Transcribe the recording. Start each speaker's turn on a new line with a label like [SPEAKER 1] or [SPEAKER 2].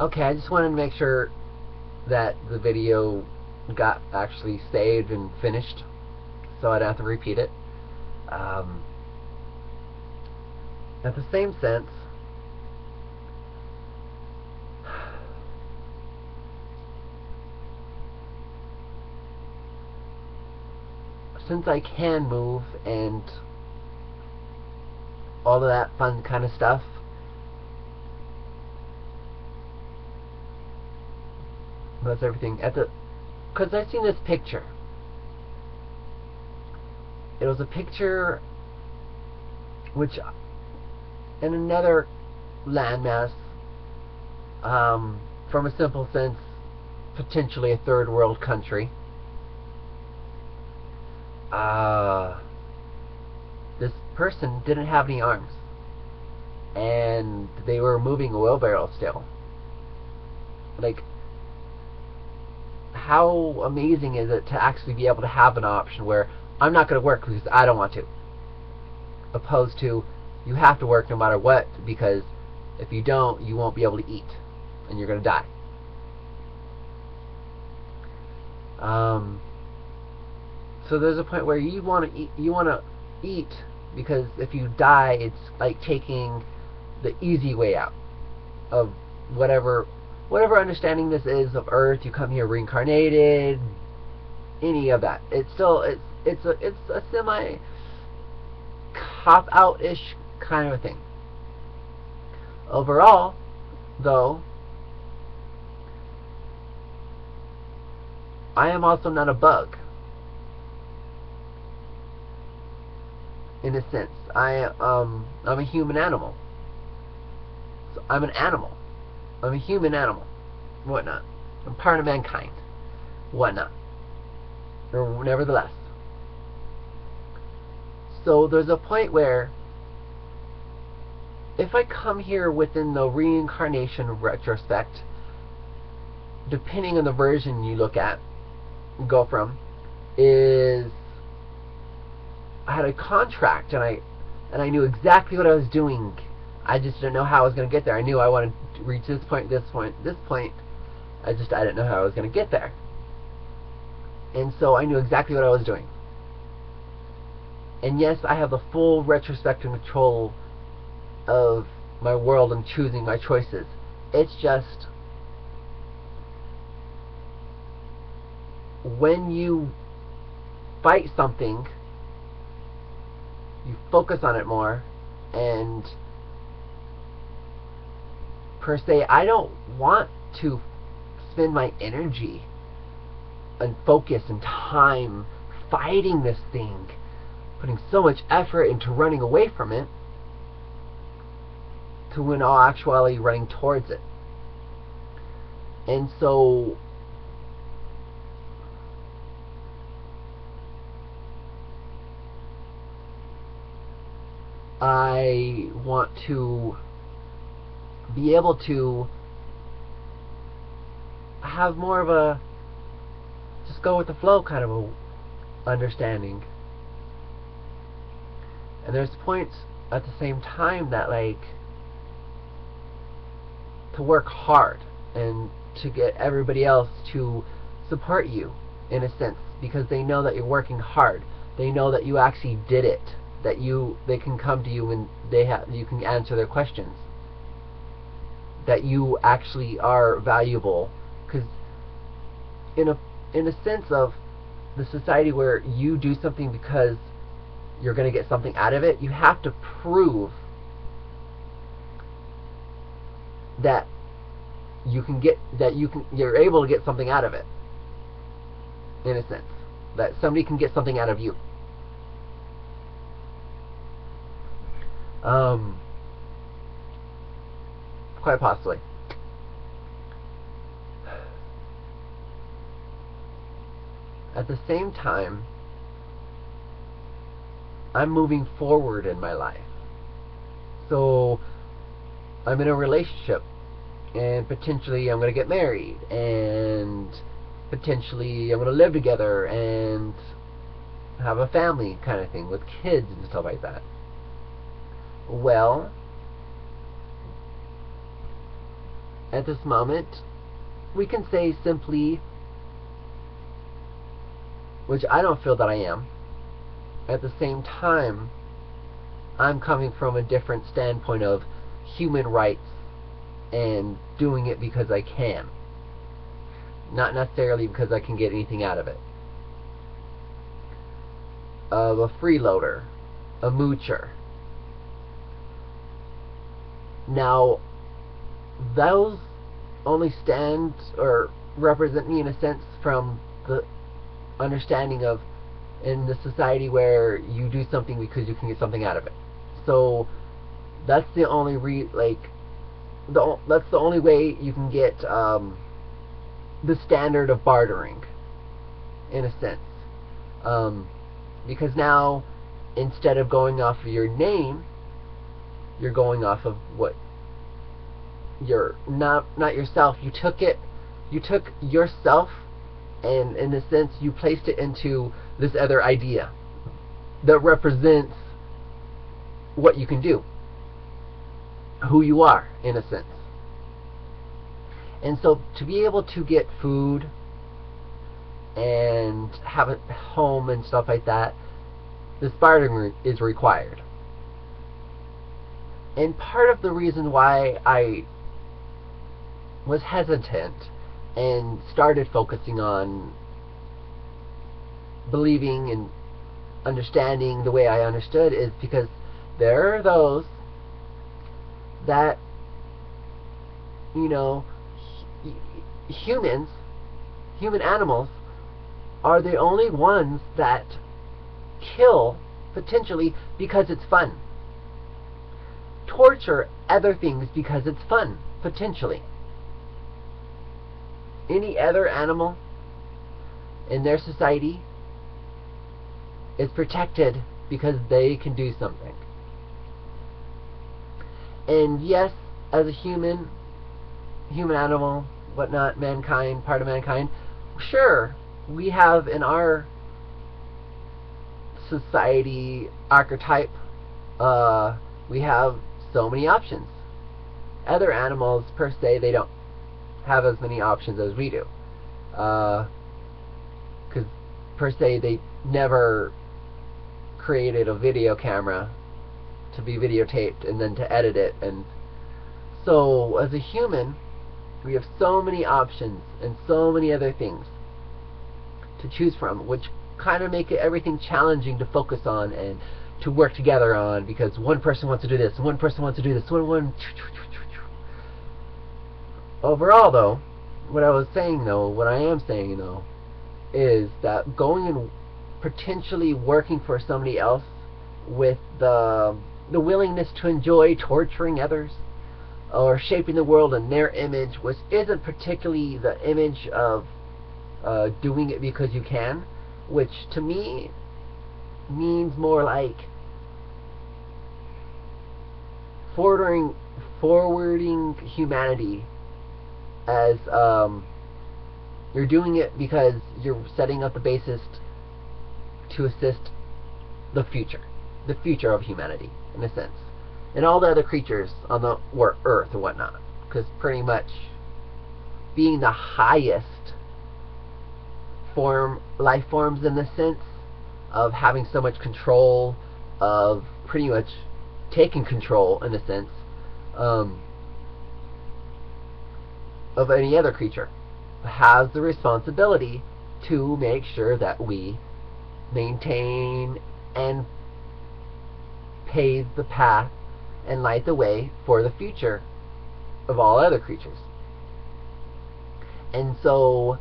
[SPEAKER 1] Okay, I just wanted to make sure that the video got actually saved and finished, so I don't have to repeat it. Um, at the same sense, since I can move and all of that fun kind of stuff, that's everything. Because I seen this picture. It was a picture which, in another landmass, from a simple sense, potentially a third world country. This person didn't have any arms, and they were moving a wheelbarrow still. Like, how amazing is it to actually be able to have an option where I'm not going to work because I don't want to, opposed to you have to work no matter what, because if you don't, you won't be able to eat and you're going to die. So there's a point where you want to eat because if you die, it's like taking the easy way out of whatever understanding this is of Earth. You come here reincarnated, any of that. It's a semi cop out ish kind of a thing. Overall, though, I am also not a bug. In a sense, I'm a human animal. So I'm an animal. I'm a human animal. Whatnot. I'm part of mankind. Whatnot. Or nevertheless. So there's a point where if I come here within the reincarnation retrospect, depending on the version you look at, go from, is I had a contract and I knew exactly what I was doing. I just didn't know how I was going to get there. I knew I wanted to reach this point, this point, this point. I didn't know how I was going to get there. And so I knew exactly what I was doing. And yes, I have the full retrospective control of my world and choosing my choices. It's just when you fight something, you focus on it more, and per se, I don't want to spend my energy and focus and time fighting this thing, putting so much effort into running away from it, to in all actuality running towards it. And so I want to be able to have more of a just go with the flow kind of a understanding. And there's points at the same time that, like, to work hard and to get everybody else to support you in a sense, because they know that you're working hard. They know that you actually did it. That they can come to you and you can answer their questions. That you actually are valuable, because in a sense of the society where you do something because you're going to get something out of it, you have to prove that you're able to get something out of it. In a sense, that somebody can get something out of you. Quite possibly. At the same time, I'm moving forward in my life. So I'm in a relationship, and potentially I'm going to get married, and potentially I'm going to live together and have a family kind of thing with kids and stuff like that. Well, at this moment, we can say simply, which I don't feel that I am, at the same time, I'm coming from a different standpoint of human rights and doing it because I can, not necessarily because I can get anything out of it. Of a freeloader, a moocher. Now, those only stand or represent me in a sense from the understanding of in the society where you do something because you can get something out of it. So that's the only that's the only way you can get the standard of bartering, in a sense. Because now, instead of going off of your name, you're going off of what you're not yourself. You took yourself, and in a sense you placed it into this other idea that represents what you can do, who you are, in a sense. And so to be able to get food and have a home and stuff like that, this bartering is required. And part of the reason why I was hesitant and started focusing on believing and understanding the way I understood is because there are those that, you know, human animals are the only ones that kill potentially because it's fun. Torture other things because it's fun, potentially. Any other animal in their society is protected because they can do something. And yes, as a human animal, whatnot, mankind, part of mankind, sure, we have in our society archetype, we have so many options. Other animals, per se, they don't have as many options as we do. Because, per se, they never created a video camera to be videotaped and then to edit it. And so, as a human, we have so many options and so many other things to choose from, which kind of make everything challenging to focus on and to work together on, because one person wants to do this, one person wants to do this, Overall, though, what I am saying, is that going and potentially working for somebody else with the willingness to enjoy torturing others or shaping the world in their image, which isn't particularly the image of doing it because you can, which to me means more like forwarding humanity, as you're doing it because you're setting up the basis to assist the future of humanity, in a sense, and all the other creatures on the earth and whatnot, because pretty much being the highest life forms, in the sense of having so much control, of pretty much taking control, in a sense, of any other creature, has the responsibility to make sure that we maintain and pave the path and light the way for the future of all other creatures. And so